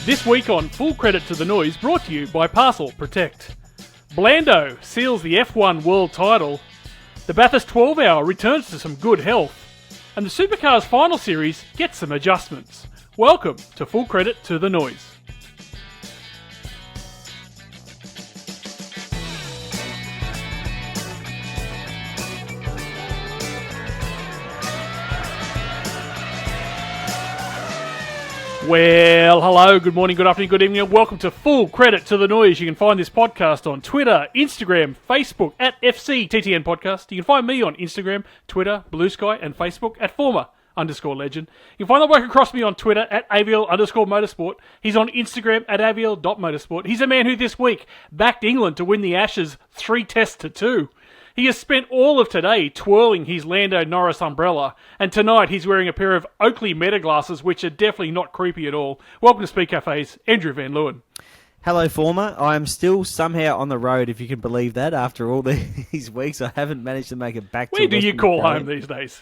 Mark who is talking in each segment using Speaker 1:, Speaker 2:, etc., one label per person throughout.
Speaker 1: This week on Full Credit to the Noise, brought to you by Parcel Protect. Lando seals the F1 world title. The Bathurst 12 Hour returns to some good health. And the Supercars final series gets some adjustments. Welcome to Full Credit to the Noise. Well, hello, good morning, good afternoon, good evening, and welcome to Full Credit to the Noise. You can find this podcast on Twitter, Instagram, Facebook at FCTTN Podcast. You can find me on Instagram, Twitter, Blue Sky, and Facebook at former_legend. You can find the work across me on Twitter at AVL_motorsport. He's on Instagram at AVL.motorsport. He's a man who this week backed England to win the Ashes 3-2. He has spent all of today twirling his Lando Norris umbrella, and tonight he's wearing a pair of Oakley meta glasses, which are definitely not creepy at all. Welcome to Speed Cafe's Andrew Van Leeuwen.
Speaker 2: Hello, Former. I am still somehow on the road, if you can believe that. After all these weeks, I haven't managed to make it back to
Speaker 1: Where do you call home these days?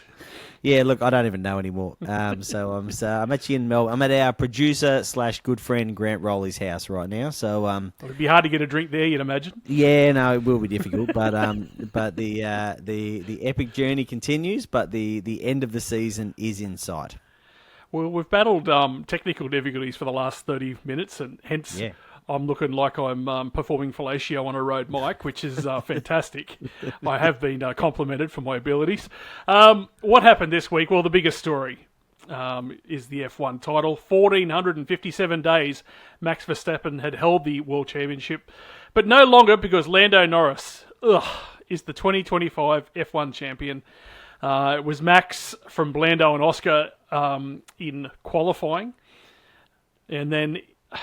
Speaker 2: Yeah, look, I don't even know anymore. So I'm actually in Melbourne. I'm at our producer / good friend Grant Rowley's house right now. So
Speaker 1: It'd be hard to get a drink there, you'd imagine.
Speaker 2: Yeah, no, it will be difficult. But the epic journey continues. But the end of the season is in sight. Well,
Speaker 1: we've battled technical difficulties for the last 30 minutes, and hence. Yeah. I'm looking like I'm performing fellatio on a road mic, which is fantastic. I have been complimented for my abilities. What happened this week? Well, the biggest story is the F1 title. 1,457 days Max Verstappen had held the World Championship, but no longer, because Lando Norris is the 2025 F1 champion. It was Max from Lando and Oscar in qualifying, and then...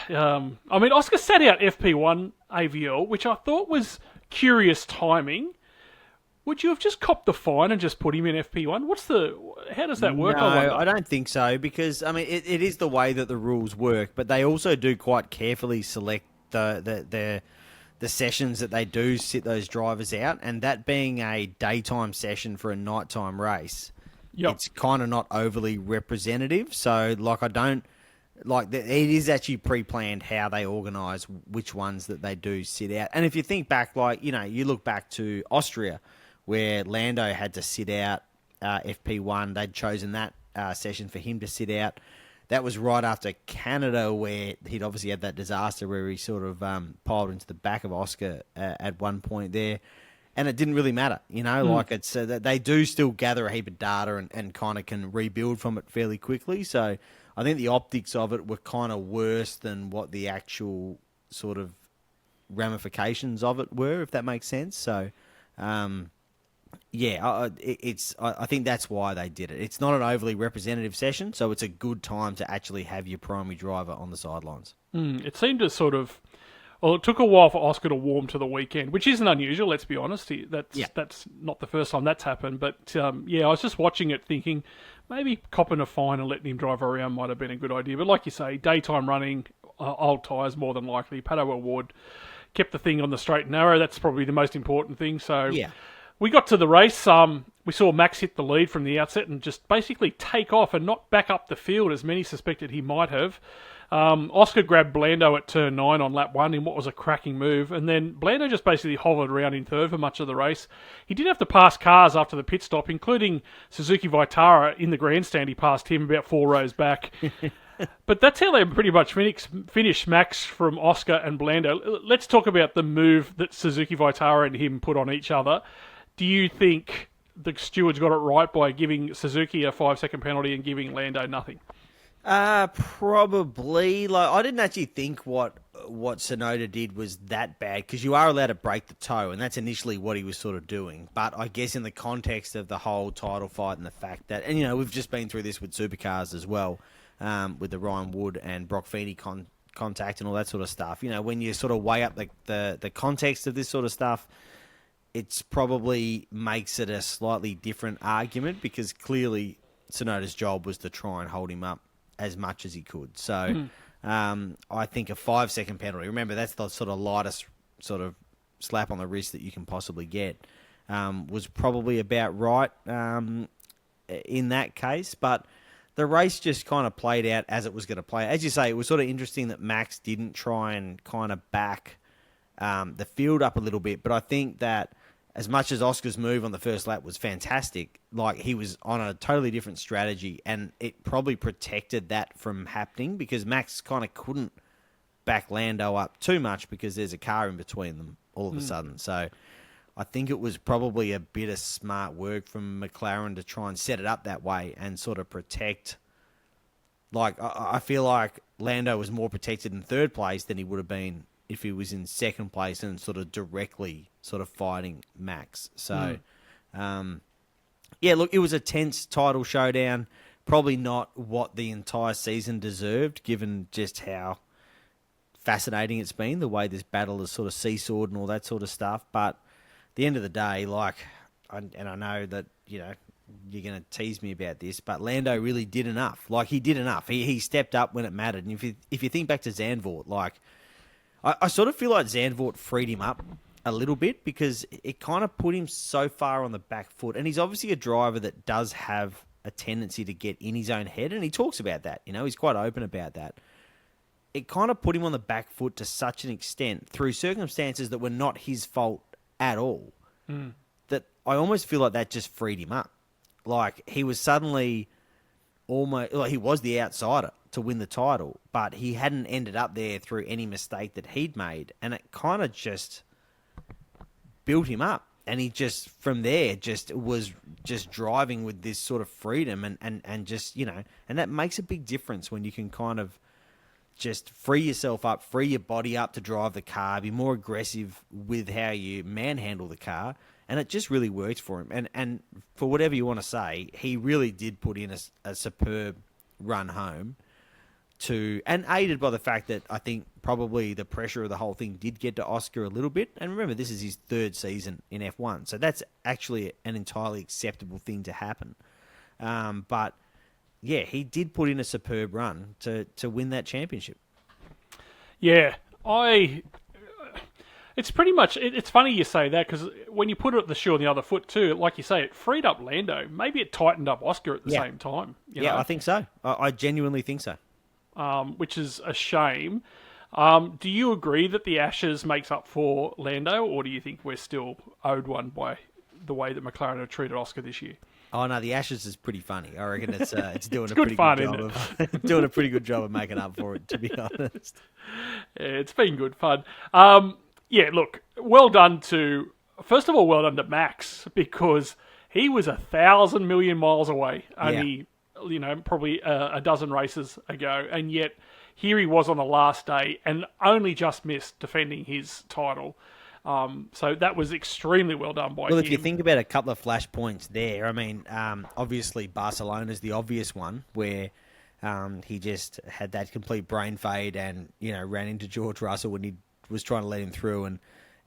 Speaker 1: Oscar sat out FP1 AVL, which I thought was curious timing. Would you have just copped the fine and just put him in FP1? How does that work?
Speaker 2: No, I don't think so, because it is the way that the rules work, but they also do quite carefully select the sessions that they do sit those drivers out, and that being a daytime session for a nighttime race, It's kind of not overly representative. So, it is actually pre-planned how they organise which ones that they do sit out. And if you think back, you look back to Austria, where Lando had to sit out FP1. They'd chosen that session for him to sit out. That was right after Canada, where he'd obviously had that disaster where he sort of piled into the back of Oscar at one point there. And it didn't really matter, it's that they do still gather a heap of data and kind of can rebuild from it fairly quickly. So I think the optics of it were kind of worse than what the actual sort of ramifications of it were, if that makes sense. So, I think that's why they did it. It's not an overly representative session, so it's a good time to actually have your primary driver on the sidelines.
Speaker 1: It seemed to sort of... Well, it took a while for Oscar to warm to the weekend, which isn't unusual, let's be honest. That's not the first time that's happened. But, I was just watching it thinking... Maybe copping a fine and letting him drive around might have been a good idea. But like you say, daytime running, old tyres more than likely. Pato Award kept the thing on the straight and narrow. That's probably the most important thing. So we got to the race. We saw Max hit the lead from the outset and just basically take off and not back up the field as many suspected he might have. Oscar grabbed Lando at turn 9 on lap 1 in what was a cracking move, and then Lando just basically hovered around in third for much of the race. He did have to pass cars after the pit stop, including Suzuki Vitara in the grandstand. He passed him about 4 rows back. But that's how they pretty much finished Max from Oscar and Lando. Let's talk about the move that Suzuki Vitara and him put on each other. Do you think the stewards got it right by giving Suzuki a 5-second penalty and giving Lando nothing?
Speaker 2: Probably. I didn't actually think what Tsunoda did was that bad, because you are allowed to break the toe, and that's initially what he was sort of doing. But I guess in the context of the whole title fight and the fact that, and we've just been through this with Supercars as well, with the Ryan Wood and Brock Feeney contact and all that sort of stuff. When you sort of weigh up the context of this sort of stuff, it's probably makes it a slightly different argument, because clearly Tsunoda's job was to try and hold him up as much as he could. So I think a 5-second penalty, remember that's the sort of lightest sort of slap on the wrist that you can possibly get, was probably about right in that case. But the race just kind of played out as it was going to play. As you say, it was sort of interesting that Max didn't try and kind of back the field up a little bit. But I think that as much as Oscar's move on the first lap was fantastic, like he was on a totally different strategy, and it probably protected that from happening because Max kind of couldn't back Lando up too much because there's a car in between them all of a sudden. So I think it was probably a bit of smart work from McLaren to try and set it up that way and sort of protect. Like, I feel like Lando was more protected in third place than he would have been if he was in second place and sort of directly sort of fighting Max. So, yeah, look, it was a tense title showdown. Probably not what the entire season deserved, given just how fascinating it's been, the way this battle has sort of seesawed and all that sort of stuff. But at the end of the day, like, and I know that, you know, you're going to tease me about this, but Lando really did enough. Like, he did enough. He stepped up when it mattered. And if you think back to Zandvoort, like, I sort of feel like Zandvoort freed him up a little bit because it kind of put him so far on the back foot. And he's obviously a driver that does have a tendency to get in his own head, and he talks about that. You know, he's quite open about that. It kind of put him on the back foot to such an extent through circumstances that were not his fault at all, that I almost feel like that just freed him up. Like, he was suddenly almost, like, he was the outsider to win the title, but he hadn't ended up there through any mistake that he'd made. And it kind of just built him up. And he just, from there, just was just driving with this sort of freedom and just, you know, and that makes a big difference when you can kind of just free yourself up, free your body up to drive the car, be more aggressive with how you manhandle the car. And it just really worked for him. And for whatever you want to say, he really did put in a superb run home and aided by the fact that I think probably the pressure of the whole thing did get to Oscar a little bit. And remember, this is his third season in F1. So that's actually an entirely acceptable thing to happen. But yeah, he did put in a superb run to win that championship.
Speaker 1: Yeah, it's pretty much, it's funny you say that because when you put it the shoe on the other foot too, like you say, it freed up Lando. Maybe it tightened up Oscar at the same time. You know?
Speaker 2: I think so. I genuinely think so.
Speaker 1: Which is a shame. Do you agree that the Ashes makes up for Lando, or do you think we're still owed one by the way that McLaren have treated Oscar this year?
Speaker 2: Oh no, the Ashes is pretty funny. I reckon it's doing a
Speaker 1: pretty
Speaker 2: pretty good job of doing a pretty good job of making up for it. To be honest,
Speaker 1: yeah, it's been good fun. Yeah, look, well done to Max, because he was 1,000 million miles away only, you know, probably a dozen races ago, and yet here he was on the last day and only just missed defending his title. So that was extremely well done by him.
Speaker 2: Well, if you think about a couple of flashpoints there, I mean, obviously Barcelona's the obvious one where he just had that complete brain fade and, you know, ran into George Russell when he was trying to let him through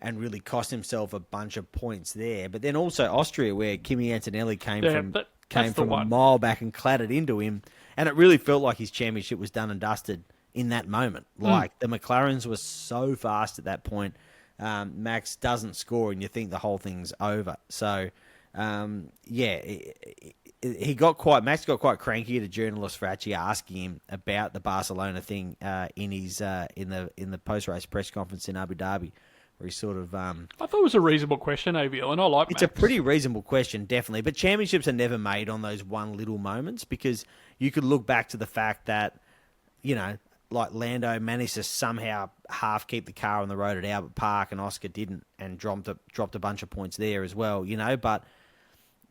Speaker 2: and really cost himself a bunch of points there. But then also Austria, where Kimi Antonelli came from a mile back and clattered into him, and it really felt like his championship was done and dusted in that moment. Like, the McLarens were so fast at that point. Max doesn't score, and you think the whole thing's over. So, Max got quite cranky at a journalist for actually asking him about the Barcelona thing in his in the post race press conference in Abu Dhabi, where he sort of.
Speaker 1: I thought it was a reasonable question, AVL, and I like.
Speaker 2: It's Max. A pretty reasonable question, definitely. But championships are never made on those one little moments, because you could look back to the fact that, you know, like Lando managed to somehow half keep the car on the road at Albert Park, and Oscar didn't, and dropped a bunch of points there as well, you know. But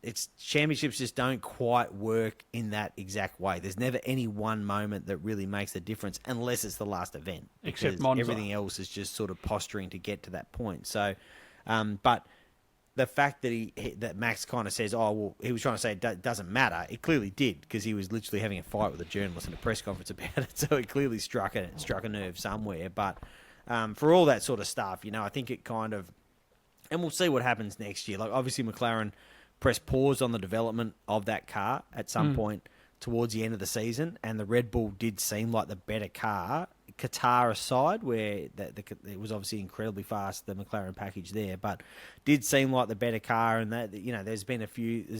Speaker 2: it's championships just don't quite work in that exact way. There's never any one moment that really makes the difference, unless it's the last event.
Speaker 1: Except Monza.
Speaker 2: Everything else is just sort of posturing to get to that point. So, but the fact that that Max kind of says, oh, well, he was trying to say it doesn't matter. It clearly did, because he was literally having a fight with a journalist in a press conference about it. So it clearly struck a nerve somewhere. But for all that sort of stuff, you know, I think it kind of, and we'll see what happens next year. Like, obviously McLaren pressed pause on the development of that car at some point towards the end of the season, and the Red Bull did seem like the better car Qatar aside, where it was obviously incredibly fast, the McLaren package there, but did seem like the better car, and that there's been a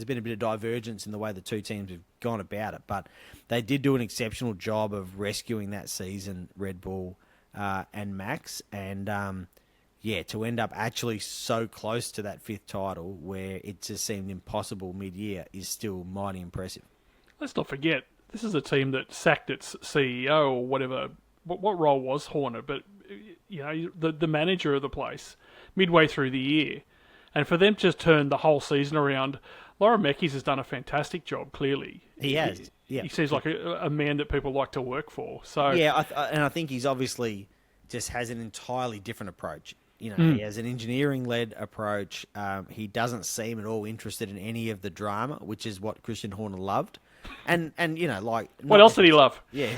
Speaker 2: bit of divergence in the way the two teams have gone about it, but they did do an exceptional job of rescuing that season, Red Bull and Max, and to end up actually so close to that fifth title, where it just seemed impossible mid-year, is still mighty impressive.
Speaker 1: Let's not forget, this is a team that sacked its CEO or whatever. What role was Horner? But the manager of the place midway through the year, and for them to just turn the whole season around. Laura Meckes has done a fantastic job. Clearly,
Speaker 2: he has. Yeah,
Speaker 1: he seems like a man that people like to work for. So
Speaker 2: yeah, and I think he's obviously just has an entirely different approach. He has an engineering-led approach. He doesn't seem at all interested in any of the drama, which is what Christian Horner loved. And what
Speaker 1: else did he love?
Speaker 2: Yeah,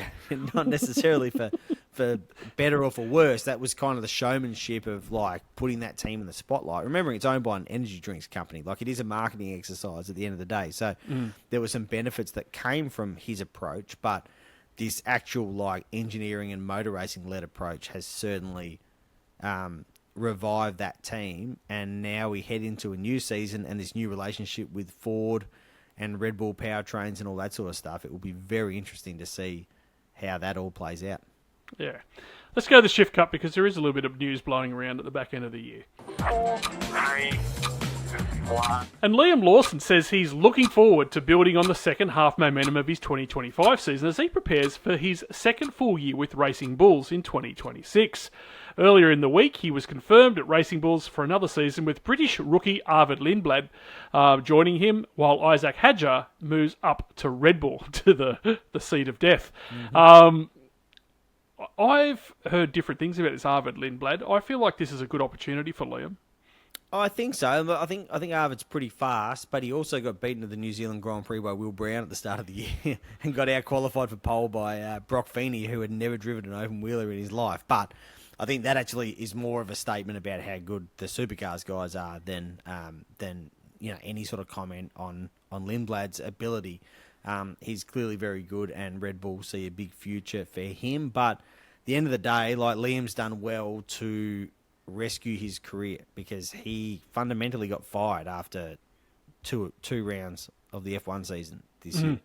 Speaker 2: not necessarily for better or for worse. That was kind of the showmanship of putting that team in the spotlight. Remembering it's owned by an energy drinks company, it is a marketing exercise at the end of the day. So there were some benefits that came from his approach, but this actual engineering and motor racing led approach has certainly revived that team. And now we head into a new season and this new relationship with Ford and Red Bull powertrains and all that sort of stuff. It will be very interesting to see how that all plays out.
Speaker 1: Yeah. Let's go to the Shift Cup, because there is a little bit of news blowing around at the back end of the year.
Speaker 3: 4, 3, 2, 1.
Speaker 1: And Liam Lawson says he's looking forward to building on the second half momentum of his 2025 season as he prepares for his second full year with Racing Bulls in 2026. Earlier in the week, he was confirmed at Racing Bulls for another season, with British rookie Arvid Lindblad joining him, while Isaac Hadjar moves up to Red Bull, to the seat of death. Mm-hmm. I've heard different things about this Arvid Lindblad. I feel like this is a good opportunity for Liam.
Speaker 2: I think so. I think Arvid's pretty fast, but he also got beaten at the New Zealand Grand Prix by Will Brown at the start of the year and got out-qualified for pole by Brock Feeney, who had never driven an open wheeler in his life. But I think that actually is more of a statement about how good the Supercars guys are than any sort of comment on Lindblad's ability. He's clearly very good, and Red Bull see a big future for him. But at the end of the day, Liam's done well to rescue his career, because he fundamentally got fired after two rounds of the F1 season this year.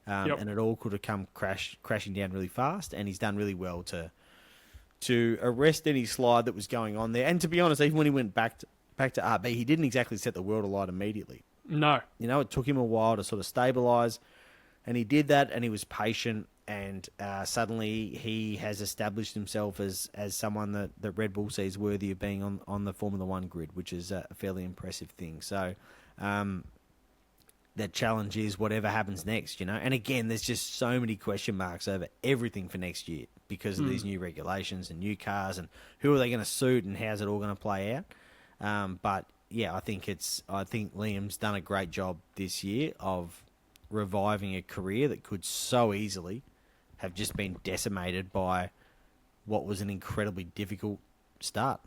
Speaker 2: And it all could have come crashing down really fast, and he's done really well to arrest any slide that was going on there. And to be honest, even when he went back to RB, he didn't exactly set the world alight immediately.
Speaker 1: No.
Speaker 2: It took him a while to sort of stabilise, and he did that, and he was patient, and suddenly he has established himself as someone that Red Bull sees worthy of being on the Formula One grid, which is a fairly impressive thing. So the challenge is whatever happens next, And again, there's just so many question marks over everything for next year because of these new regulations and new cars, and who are they going to suit, and how's it all going to play out. But yeah, I think Liam's done a great job this year of reviving a career that could so easily have just been decimated by what was an incredibly difficult start.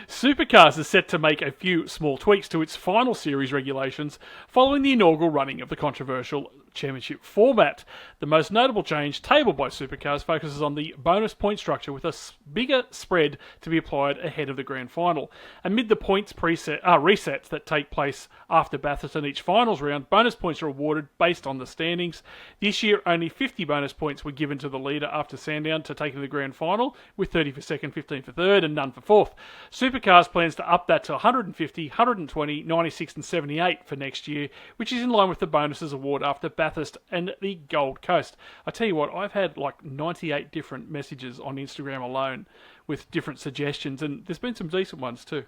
Speaker 1: Supercars is set to make a few small tweaks to its final series regulations following the inaugural running of the controversial championship format. The most notable change tabled by Supercars focuses on the bonus point structure, with a bigger spread to be applied ahead of the grand final. Amid the points resets that take place after Bathurst and each finals round, bonus points are awarded based on the standings. This year, only 50 bonus points were given to the leader after Sandown to take to the grand final, with 30 for second, 15 for third, and none for fourth. Supercars plans to up that to 150, 120, 96 and 78 for next year, which is in line with the bonuses award after Bathurst and the Gold Coast. I tell you what, I've had 98 different messages on Instagram alone with different suggestions, and there's been some decent ones too.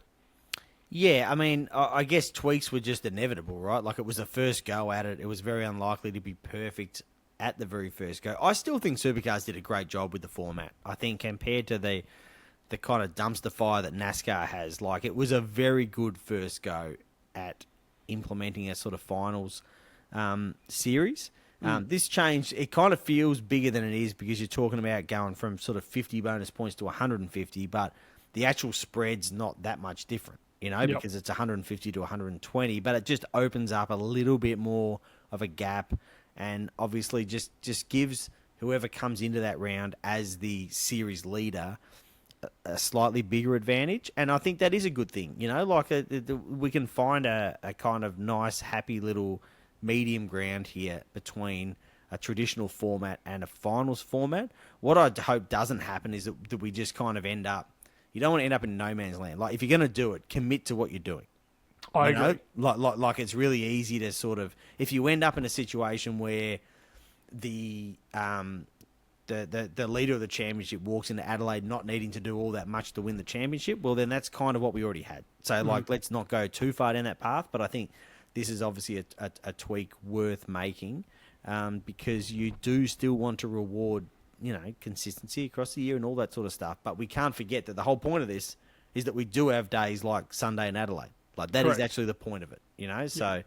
Speaker 2: Yeah, I mean, I guess tweaks were just inevitable, right? It was the first go at it. It was very unlikely to be perfect at the very first go. I still think Supercars did a great job with the format. I think compared to the kind of dumpster fire that NASCAR has, it was a very good first go at implementing a sort of finals series. This change, it kind of feels bigger than it is, because you're talking about going from sort of 50 bonus points to 150, but the actual spread's not that much different, because it's 150 to 120, but it just opens up a little bit more of a gap, and obviously just gives whoever comes into that round as the series leader a slightly bigger advantage. And I think that is a good thing. Like we can find a kind of nice, happy little medium ground here between a traditional format and a finals format. What I hope doesn't happen is that we just kind of end up, you don't want to end up in no man's land. Like, if you're going to do it, commit to what you're doing.
Speaker 1: I agree.
Speaker 2: Like it's really easy to sort of, if you end up in a situation where the leader of the championship walks into Adelaide not needing to do all that much to win the championship, well, then that's kind of what we already had. So, let's not go too far down that path. But I think this is obviously a tweak worth making, because you do still want to reward, consistency across the year and all that sort of stuff. But we can't forget that the whole point of this is that we do have days like Sunday in Adelaide. Like, that is actually the point of it, So,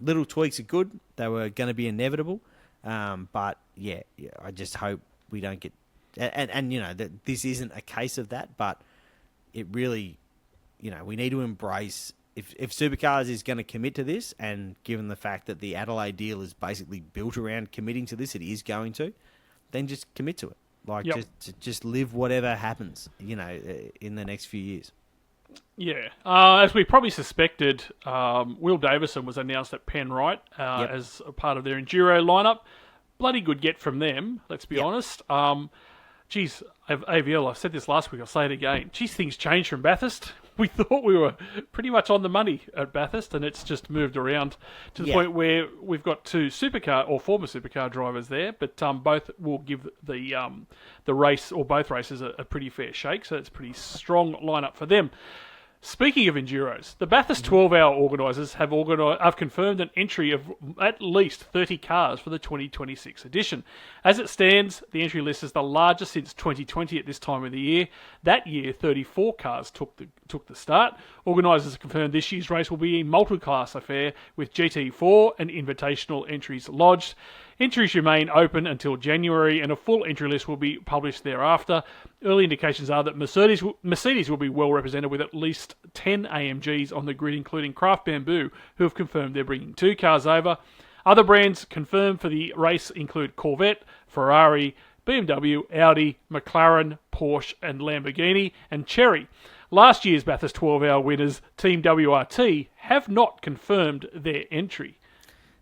Speaker 2: little tweaks are good. They were going to be inevitable. But I just hope we don't get, and that this isn't a case of that, but it really, we need to embrace, if Supercars is going to commit to this, and given the fact that the Adelaide deal is basically built around committing to this, it is going to, then just commit to it. Like, just live whatever happens, in the next few years.
Speaker 1: Yeah. As we probably suspected, Will Davison was announced at Penrite as a part of their Enduro lineup. Bloody good get from them, let's be honest. Geez, AVL, I said this last week, I'll say it again. Geez, things changed from Bathurst. We thought we were pretty much on the money at Bathurst, and it's just moved around to the point where we've got two supercar or former supercar drivers there, but both will give the race, or both races, a pretty fair shake, so it's a pretty strong lineup for them. Speaking of Enduros, the Bathurst 12-hour organisers have confirmed an entry of at least 30 cars for the 2026 edition. As it stands, the entry list is the largest since 2020 at this time of the year. That year, 34 cars took the start. Organisers have confirmed this year's race will be a multi-class affair with GT4 and invitational entries lodged. Entries remain open until January, and a full entry list will be published thereafter. Early indications are that Mercedes will be well represented with at least 10 AMGs on the grid, including Craft Bamboo, who have confirmed they're bringing 2 cars over. Other brands confirmed for the race include Corvette, Ferrari, BMW, Audi, McLaren, Porsche and Lamborghini, and Chery. Last year's Bathurst 12-hour winners, Team WRT, have not confirmed their entry.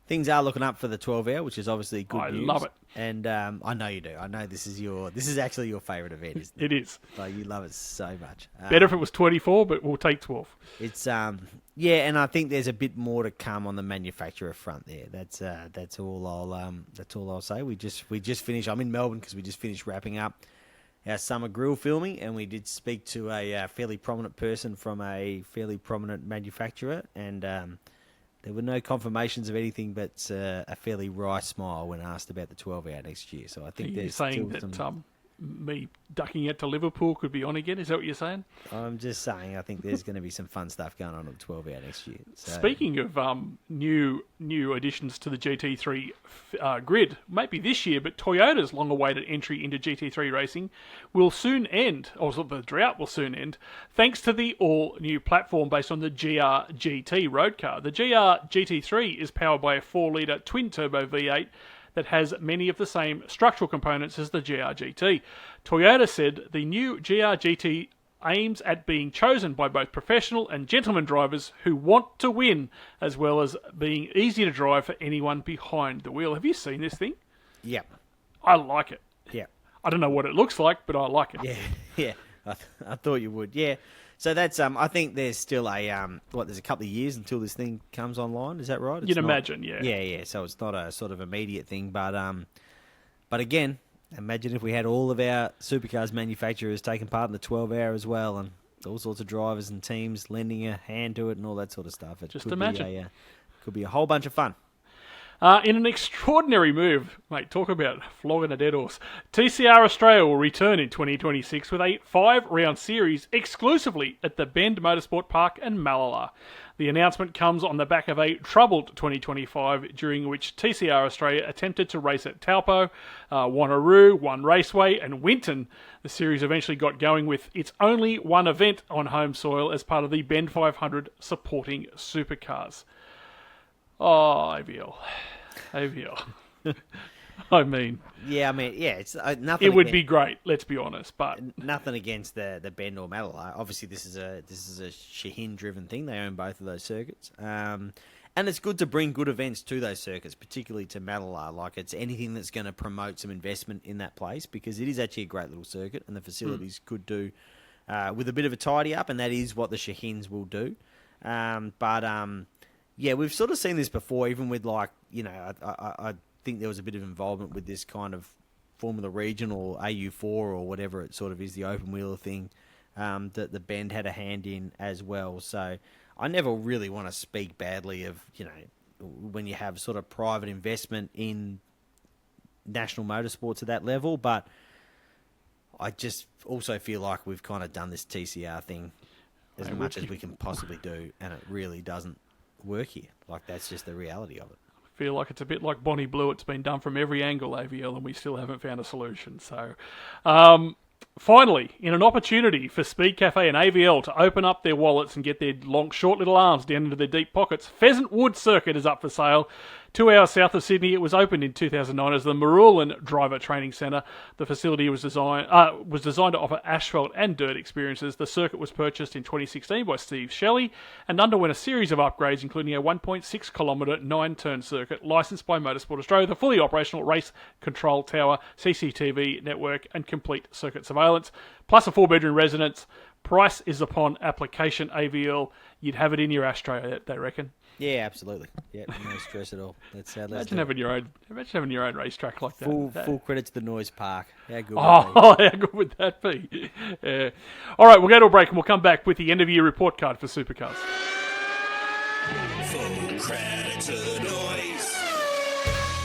Speaker 2: Things are looking up for the 12-hour, which is obviously good news.
Speaker 1: I love it.
Speaker 2: And I know you do. I know this is actually your favourite event, isn't it?
Speaker 1: It is.
Speaker 2: Like, you love it so much.
Speaker 1: Better if it was 24, but we'll take 12.
Speaker 2: It's and I think there's a bit more to come on the manufacturer front there. That's all I'll say. We just finished. I'm in Melbourne because we just finished wrapping up our summer grill filming, and we did speak to a fairly prominent person from a fairly prominent manufacturer, and there were no confirmations of anything but a fairly wry smile when asked about the 12-hour next year. So I think there's
Speaker 1: saying that me ducking out to Liverpool could be on again. Is that what you're saying? I'm
Speaker 2: just saying I think there's going to be some fun stuff going on at the 12-hour next year. So.
Speaker 1: Speaking of new additions to the GT3 grid, maybe this year, but Toyota's long-awaited entry into GT3 racing will soon end, or the drought will soon end, thanks to the all-new platform based on the GR GT road car. The GR GT3 is powered by a 4-litre twin-turbo V8 that has many of the same structural components as the GR-GT. Toyota said the new GR-GT aims at being chosen by both professional and gentleman drivers who want to win, as well as being easy to drive for anyone behind the wheel. Have you seen this thing?
Speaker 2: Yeah.
Speaker 1: I like it.
Speaker 2: Yeah.
Speaker 1: I don't know what it looks like, but I like it.
Speaker 2: Yeah. I thought you would. Yeah. So that's I think there's still there's a couple of years until this thing comes online. Is that right?
Speaker 1: You'd imagine, yeah.
Speaker 2: Yeah. So it's not a sort of immediate thing, but again, imagine if we had all of our supercars manufacturers taking part in the 12-hour as well, and all sorts of drivers and teams lending a hand to it and all that sort of stuff.
Speaker 1: Just imagine.
Speaker 2: Could be a whole bunch of fun.
Speaker 1: In an extraordinary move, mate, talk about flogging a dead horse, TCR Australia will return in 2026 with a 5-round series exclusively at the Bend Motorsport Park and Malala. The announcement comes on the back of a troubled 2025 during which TCR Australia attempted to race at Taupo, Wanneroo, One Raceway and Winton. The series eventually got going with its only one event on home soil as part of the Bend 500 supporting supercars. Oh, AVL. I mean,
Speaker 2: it's nothing.
Speaker 1: it would be great. Let's be honest, but
Speaker 2: nothing against the Bend or Madeline. Obviously, this is a Shaheen driven thing. They own both of those circuits, and it's good to bring good events to those circuits, particularly to Madeline. Like it's anything that's going to promote some investment in that place because it is actually a great little circuit, and the facilities could do with a bit of a tidy up, and that is what the Shaheens will do. Yeah, we've sort of seen this before, even with I think there was a bit of involvement with this kind of Formula Region or AU4 or whatever it sort of is, the open wheeler thing that the Bend had a hand in as well. So I never really want to speak badly of, when you have sort of private investment in national motorsports at that level, but I just also feel like we've kind of done this TCR thing as much as we can possibly do, and it really doesn't work here. Like, that's just the reality of it.
Speaker 1: Feel like it's a bit like Bonnie Blue. It's been done from every angle, AVL, and we still haven't found a solution. So, finally, in an opportunity for Speed Cafe and AVL to open up their wallets and get their short little arms down into their deep pockets, Pheasant Wood Circuit is up for sale. 2 hours south of Sydney. It was opened in 2009 as the Marulan Driver Training Centre. The facility was designed to offer asphalt and dirt experiences. The circuit was purchased in 2016 by Steve Shelley and underwent a series of upgrades, including a 1.6 kilometre 9-turn circuit licensed by Motorsport Australia, the fully operational race control tower, CCTV network, and complete circuit surveillance, plus a 4-bedroom residence. Price is upon application, AVL. You'd have it in your ashtray, they reckon.
Speaker 2: Yeah, absolutely. Yeah, no stress at all. That's
Speaker 1: imagine having your own racetrack like that.
Speaker 2: Full credit to the Noise Park. How good
Speaker 1: how good would that be? Yeah. All right, we'll go to a break and we'll come back with the end of year report card for Supercars.
Speaker 4: Full credit to the Noise.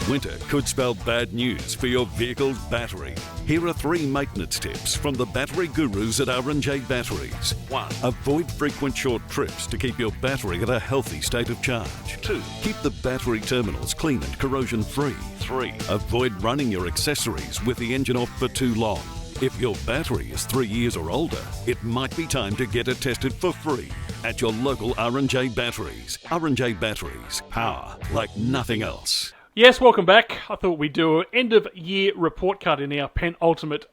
Speaker 5: Winter could spell bad news for your vehicle's battery. Here are 3 maintenance tips from the battery gurus at R&J Batteries. 1. Avoid frequent short trips to keep your battery at a healthy state of charge. 2. Keep the battery terminals clean and corrosion-free. 3. Avoid running your accessories with the engine off for too long. If your battery is 3 years or older, it might be time to get it tested for free at your local R&J Batteries. R&J Batteries. Power like nothing else.
Speaker 1: Yes, welcome back. I thought we'd do an end-of-year report card in our penultimate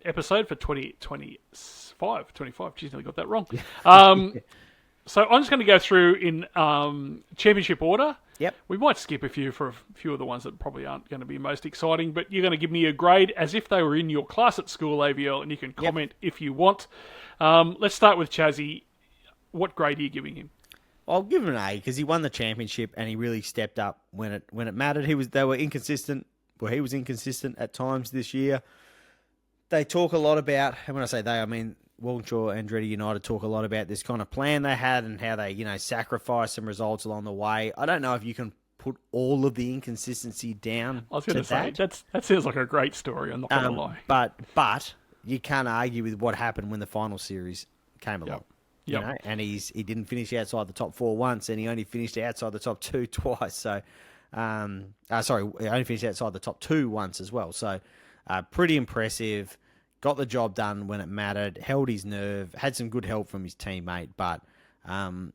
Speaker 1: episode for 2025. 25, geez, nearly got that wrong. So I'm just going to go through in championship order.
Speaker 2: Yep.
Speaker 1: We might skip a few for a few of the ones that probably aren't going to be most exciting, but you're going to give me a grade as if they were in your class at school, AVL, and you can comment if you want. Let's start with Chazzy. What grade are you giving him?
Speaker 2: I'll give him an A because he won the championship and he really stepped up when it mattered. They were inconsistent. Well, he was inconsistent at times this year. They talk a lot about, and when I say they, I mean Walkinshaw and Andretti United talk a lot about this kind of plan they had and how they, sacrificed some results along the way. I don't know if you can put all of the inconsistency down.
Speaker 1: I was going to say that sounds like a great story. I'm not going to lie,
Speaker 2: but you can't argue with what happened when the final series came along.
Speaker 1: Yep.
Speaker 2: And he didn't finish outside the top 4 once, and he only finished outside the top 2 twice. So, he only finished outside the top 2 once as well. So, pretty impressive. Got the job done when it mattered. Held his nerve. Had some good help from his teammate. But, when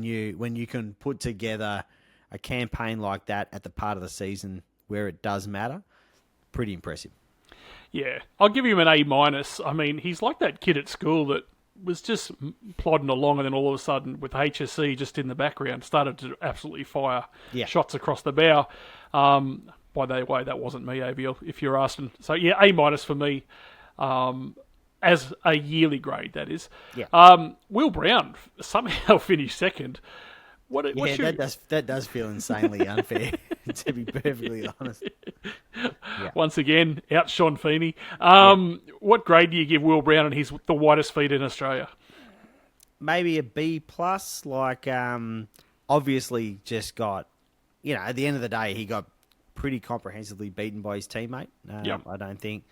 Speaker 2: you can put together a campaign like that at the part of the season where it does matter, pretty impressive.
Speaker 1: Yeah, I'll give him an A-. I mean, he's like that kid at school that was just plodding along and then all of a sudden with HSC just in the background started to absolutely fire shots across the bow. By the way, that wasn't me, AVL, if you're asking. So, yeah, A- for me as a yearly grade, that is.
Speaker 2: Yeah.
Speaker 1: Will Brown somehow finished second.
Speaker 2: That does feel insanely unfair, to be perfectly honest. Yeah.
Speaker 1: Once again, outshone Feeney. What grade do you give Will Brown and he's the whitest feet in Australia?
Speaker 2: Maybe a B+. Obviously just got, at the end of the day, he got pretty comprehensively beaten by his teammate. I don't think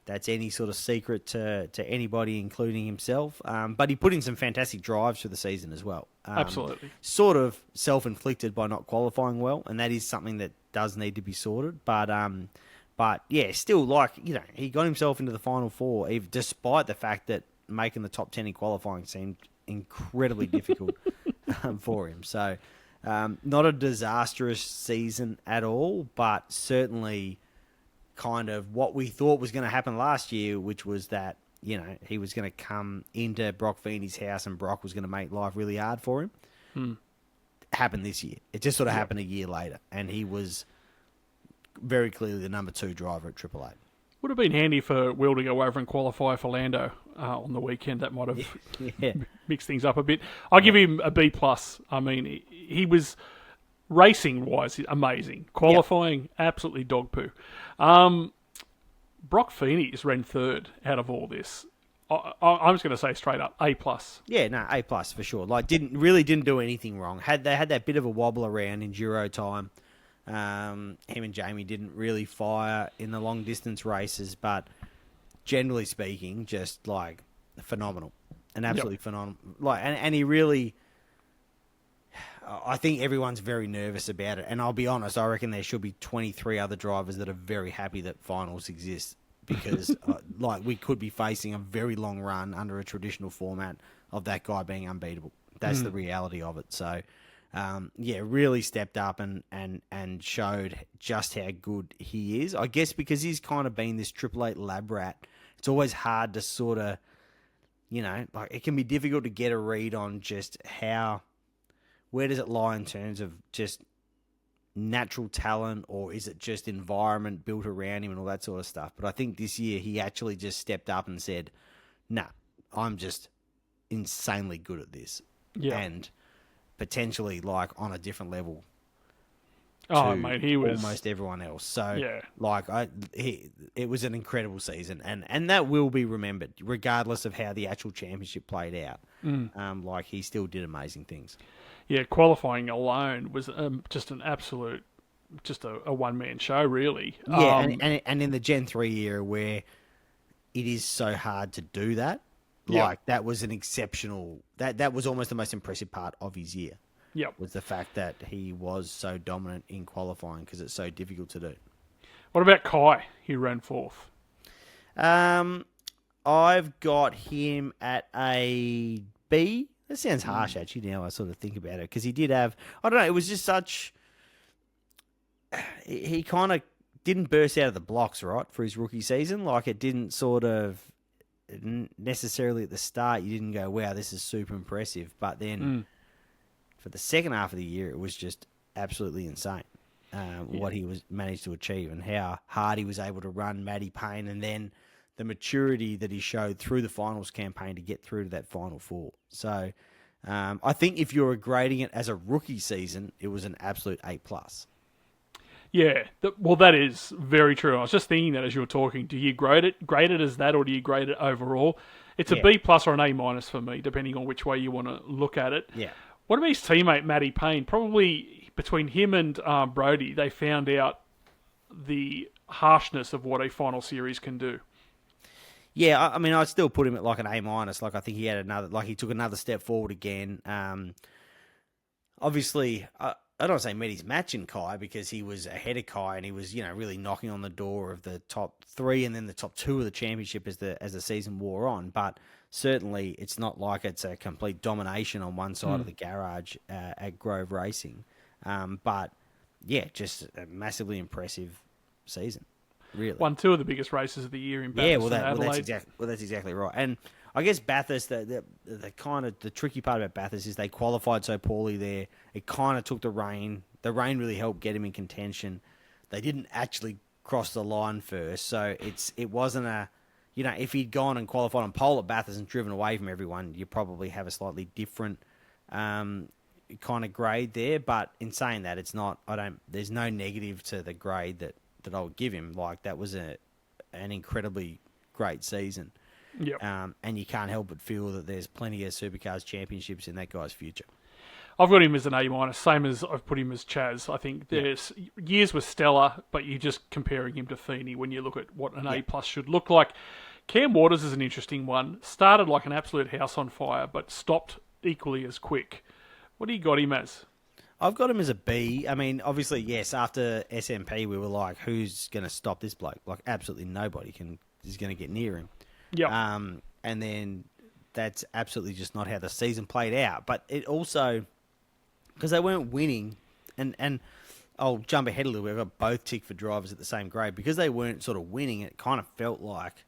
Speaker 2: that's any sort of secret to anybody, including himself. But he put in some fantastic drives for the season as well.
Speaker 1: Absolutely.
Speaker 2: Sort of self-inflicted by not qualifying well, and that is something that does need to be sorted. But yeah, still, he got himself into the Final Four, despite the fact that making the top 10 in qualifying seemed incredibly difficult for him. So, Not a disastrous season at all, but certainly kind of what we thought was going to happen last year, which was that, he was going to come into Brock Feeney's house and Brock was going to make life really hard for him. Happened this year. It just sort of happened a year later, and he was very clearly the number 2 driver at Triple Eight.
Speaker 1: Would have been handy for Will to go over and qualify for Lando on the weekend. That might have mixed things up a bit. I'll give him a B+. I mean, he was racing-wise amazing. Qualifying, absolutely dog poo. Brock Feeney is ran 3rd out of all this. I'm just going to say straight up, A+.
Speaker 2: Yeah, no, A+ for sure. Like, didn't do anything wrong. They had that bit of a wobble around enduro time. Him and Jamie didn't really fire in the long distance races, but generally speaking, just like phenomenal, an absolutely phenomenal. Like, and he really, I think everyone's very nervous about it. And I'll be honest, I reckon there should be 23 other drivers that are very happy that finals exist, because like, we could be facing a very long run under a traditional format of that guy being unbeatable. That's the reality of it. So. Really stepped up and showed just how good he is. I guess because he's kind of been this Triple Eight lab rat, it's always hard to sort of, like, it can be difficult to get a read on just where does it lie in terms of just natural talent, or is it just environment built around him and all that sort of stuff. But I think this year he actually just stepped up and said, nah, I'm just insanely good at this. Yeah. And potentially like on a different level.
Speaker 1: Mate, he was
Speaker 2: almost everyone else. So it was an incredible season, and that will be remembered regardless of how the actual championship played out. Like, he still did amazing things.
Speaker 1: Yeah, qualifying alone was just an absolute, just a one-man show, really.
Speaker 2: Yeah, and in the Gen 3 era where it is so hard to do that, that was an exceptional... That was almost the most impressive part of his year.
Speaker 1: Yep.
Speaker 2: Was the fact that he was so dominant in qualifying, because it's so difficult to do.
Speaker 1: What about Kai? He ran 4th.
Speaker 2: I've got him at a B. That sounds harsh, actually, now I sort of think about it, because he did have... I don't know, it was just such... He kind of didn't burst out of the blocks, right, for his rookie season. Like, it didn't sort of... necessarily at the start you didn't go, wow, this is super impressive, but then for the second half of the year it was just absolutely insane what he was managed to achieve, and how hard he was able to run Matty Payne, and then the maturity that he showed through the finals campaign to get through to that Final Four. So I think if you're grading it as a rookie season, it was an absolute A+.
Speaker 1: Yeah, well, that is very true. I was just thinking that as you were talking. Do you grade it as that, or do you grade it overall? It's a B+ or an A- for me, depending on which way you want to look at it.
Speaker 2: Yeah.
Speaker 1: What about his teammate, Matty Payne? Probably between him and Brody, they found out the harshness of what a final series can do.
Speaker 2: Yeah, I mean, I'd still put him at like an A-. Like, I think he had he took another step forward again. Obviously... I don't want to say met his match in Kai, because he was ahead of Kai and he was, really knocking on the door of the top 3 and then the top 2 of the championship as the season wore on. But certainly it's not like it's a complete domination on one side of the garage at Grove Racing. But yeah, just a massively impressive season, really.
Speaker 1: Won 2 of the biggest races of the year in Bathurst and Adelaide.
Speaker 2: That's exactly right. And I guess Bathurst, the kind of the tricky part about Bathurst is they qualified so poorly there. It kind of took the rain. The rain really helped get him in contention. They didn't actually cross the line first, so it wasn't a, if he'd gone and qualified on pole at Bathurst and driven away from everyone, you probably have a slightly different kind of grade there. But in saying that, it's not. There's no negative to the grade that I would give him. Like, that was an incredibly great season.
Speaker 1: Yep.
Speaker 2: And you can't help but feel that there's plenty of Supercars championships in that guy's future.
Speaker 1: I've got him as an A-, same as I've put him as Chaz. I think there's years with stellar, but you're just comparing him to Feeney when you look at what an A+ should look like. Cam Waters is an interesting one. Started like an absolute house on fire, but stopped equally as quick. What do you got him as?
Speaker 2: I've got him as a B. I mean, obviously, yes, after SMP, we were like, who's going to stop this bloke? Like, absolutely nobody is going to get near him.
Speaker 1: Yeah.
Speaker 2: And then that's absolutely just not how the season played out. But it also, because they weren't winning, and I'll jump ahead a little bit. I've got both tick for drivers at the same grade. Because they weren't sort of winning, it kind of felt like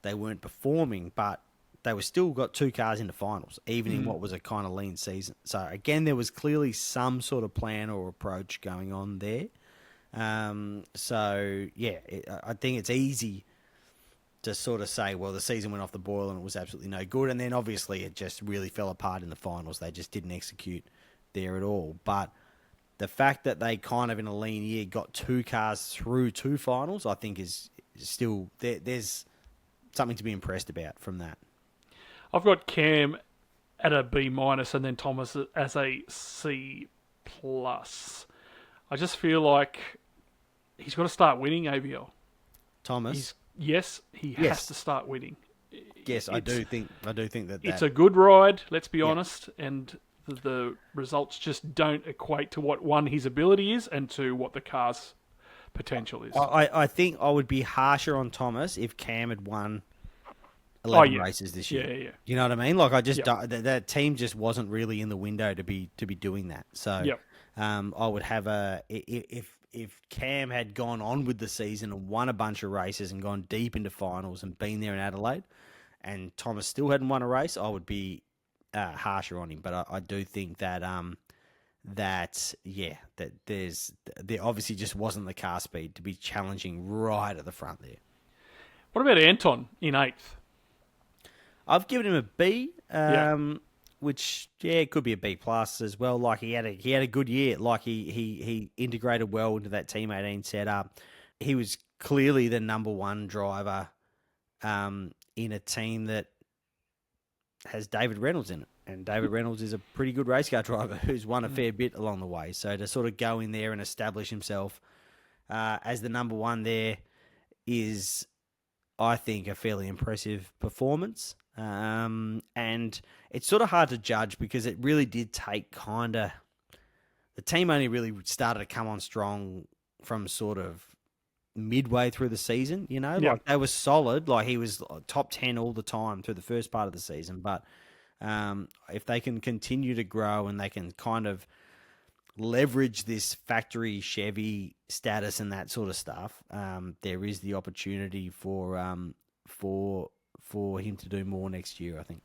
Speaker 2: they weren't performing, but they were still got 2 cars into finals, even in what was a kind of lean season. So, again, there was clearly some sort of plan or approach going on there. I think it's easy to sort of say, well, the season went off the boil and it was absolutely no good. And then, obviously, it just really fell apart in the finals. They just didn't execute there at all. But the fact that they kind of, in a lean year, got 2 cars through 2 finals, I think is still... There's something to be impressed about from that.
Speaker 1: I've got Cam at a B- and then Thomas as a C+. I just feel like he's got to start winning, AVL.
Speaker 2: Thomas?
Speaker 1: He has to start winning.
Speaker 2: Yes, I do think that
Speaker 1: it's a good ride, let's be honest, and the results just don't equate to what, one, his ability is, and two, what the car's potential is.
Speaker 2: I think I would be harsher on Thomas if Cam had won 11 races this year.
Speaker 1: Yeah.
Speaker 2: You know what I mean? Like, I just that team just wasn't really in the window to be doing that. So, I would have if Cam had gone on with the season and won a bunch of races and gone deep into finals and been there in Adelaide, and Thomas still hadn't won a race, I would be harsher on him. But I do think that there obviously just wasn't the car speed to be challenging right at the front there.
Speaker 1: What about Anton in 8th?
Speaker 2: I've given him a B, which it could be a B+ as well. Like, he had a good year. Like, he integrated well into that Team 18 setup. He was clearly the number 1 driver in a team that has David Reynolds in it. And David Reynolds is a pretty good race car driver who's won a fair bit along the way. So to sort of go in there and establish himself as the number 1 there is, I think, a fairly impressive performance. And it's sort of hard to judge because it really did take the team only really started to come on strong from sort of midway through the season, you know? Like, they were solid. Like, he was top 10 all the time through the first part of the season. But if they can continue to grow and they can kind of leverage this factory Chevy status and that sort of stuff, there is the opportunity for him to do more next year, I think.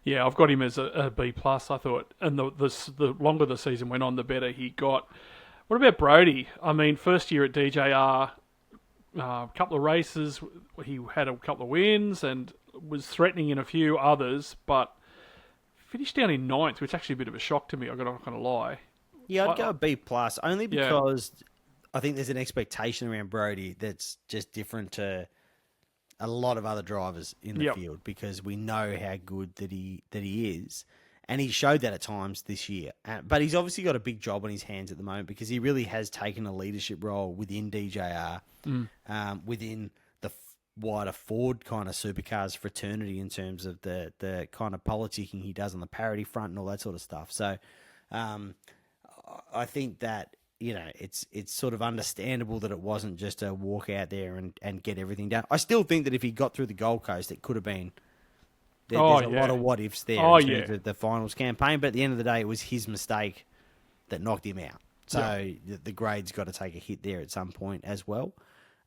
Speaker 1: Yeah, I've got him as a B+, I thought. And the longer the season went on, the better he got. What about Brody? I mean, first year at DJR, a couple of races, he had a couple of wins and was threatening in a few others, but finished down in 9th, which is actually a bit of a shock to me, I'm not going to lie.
Speaker 2: Yeah, I'd go a B+, only because I think there's an expectation around Brody that's just different to a lot of other drivers in the field, because we know how good that he is, and he showed that at times this year. But he's obviously got a big job on his hands at the moment because he really has taken a leadership role within DJR, within the wider Ford kind of supercars fraternity in terms of the kind of politicking he does on the parity front and all that sort of stuff. So I think that, you know, it's sort of understandable that it wasn't just a walk out there and get everything done. I still think that if he got through the Gold Coast, it could have been... There's a lot of what-ifs there in terms of the finals campaign, but at the end of the day, it was his mistake that knocked him out. So the grade's got to take a hit there at some point as well.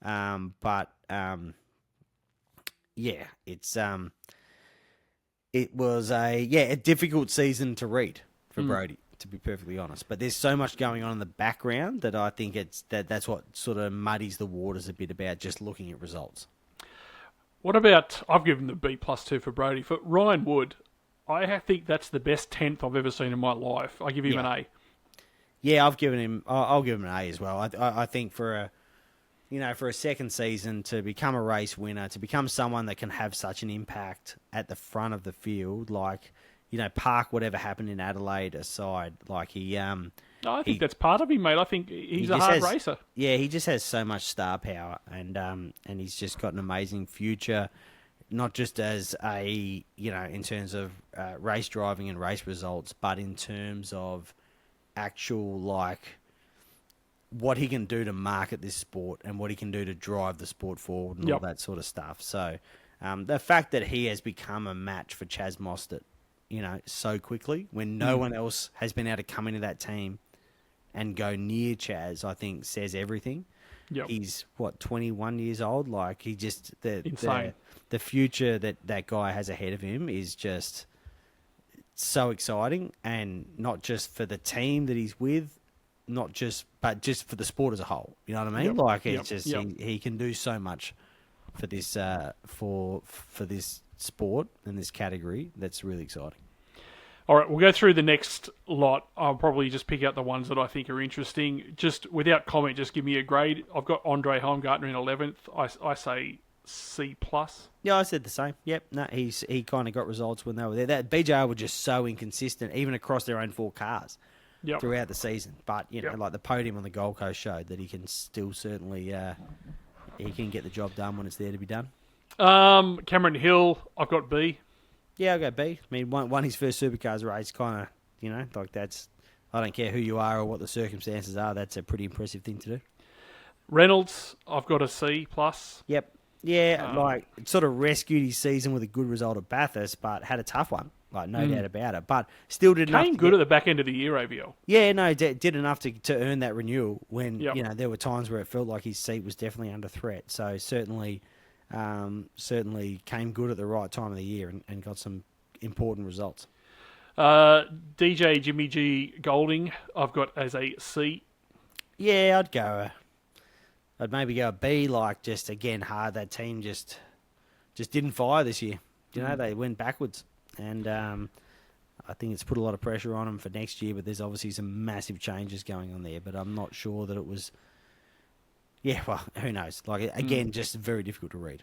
Speaker 2: It was a difficult season to read for Brody, to be perfectly honest. But there's so much going on in the background that I think that's what sort of muddies the waters a bit about just looking at results.
Speaker 1: What about, I've given the B+ too for Brody. For Ryan Wood, I think that's the best 10th I've ever seen in my life. I give him an A.
Speaker 2: Yeah, I'll give him an A as well. I think for a second season to become a race winner, to become someone that can have such an impact at the front of the field, like, you know, park whatever happened in Adelaide aside, like
Speaker 1: I think that's part of him, mate. I think he's a hard racer.
Speaker 2: Yeah, he just has so much star power, and he's just got an amazing future, not just as a, you know, in terms of race driving and race results, but in terms of actual, like, what he can do to market this sport and what he can do to drive the sport forward and all that sort of stuff. So the fact that he has become a match for Chaz Mostert so quickly when no one else has been able to come into that team and go near Chaz, I think says everything.
Speaker 1: Yep.
Speaker 2: He's 21 years old. Like he just
Speaker 1: Insane.
Speaker 2: The future that guy has ahead of him is just so exciting, and not just for the team that he's with, but just for the sport as a whole. You know what I mean?
Speaker 1: Yep.
Speaker 2: Like
Speaker 1: Yep.
Speaker 2: it's just
Speaker 1: Yep.
Speaker 2: he can do so much for this for this sport and this category. That's really exciting.
Speaker 1: All right, we'll go through the next lot. I'll probably just pick out the ones that I think are interesting. Just without comment, just give me a grade. I've got Andre Heimgartner in 11th. I say C+.
Speaker 2: Yeah, I said the same. Yep, no, he kind of got results when they were there. That BJR were just so inconsistent, even across their own 4 cars throughout the season. But like the podium on the Gold Coast showed that he can still certainly he can get the job done when it's there to be done.
Speaker 1: Cameron Hill, I've got B.
Speaker 2: Yeah, I'll go B. I mean, won his first Supercars race, kind of, like that's, I don't care who you are or what the circumstances are, that's a pretty impressive thing to do.
Speaker 1: Reynolds, I've got a C+.
Speaker 2: Yep. Yeah, it sort of rescued his season with a good result at Bathurst, but had a tough one, no doubt about it. But still did enough.
Speaker 1: Came good at the back end of the year, AVL.
Speaker 2: Yeah, no, did enough to earn that renewal when,
Speaker 1: Yep.
Speaker 2: there were times where it felt like his seat was definitely under threat. So certainly came good at the right time of the year and got some important results.
Speaker 1: DJ Jimmy G Golding, I've got as a C.
Speaker 2: Yeah, I'd maybe go a B. Like just again hard. That team just didn't fire this year. They went backwards, and I think it's put a lot of pressure on them for next year. But there's obviously some massive changes going on there. But I'm not sure that it was. Yeah, well, who knows? Like again, just very difficult to read.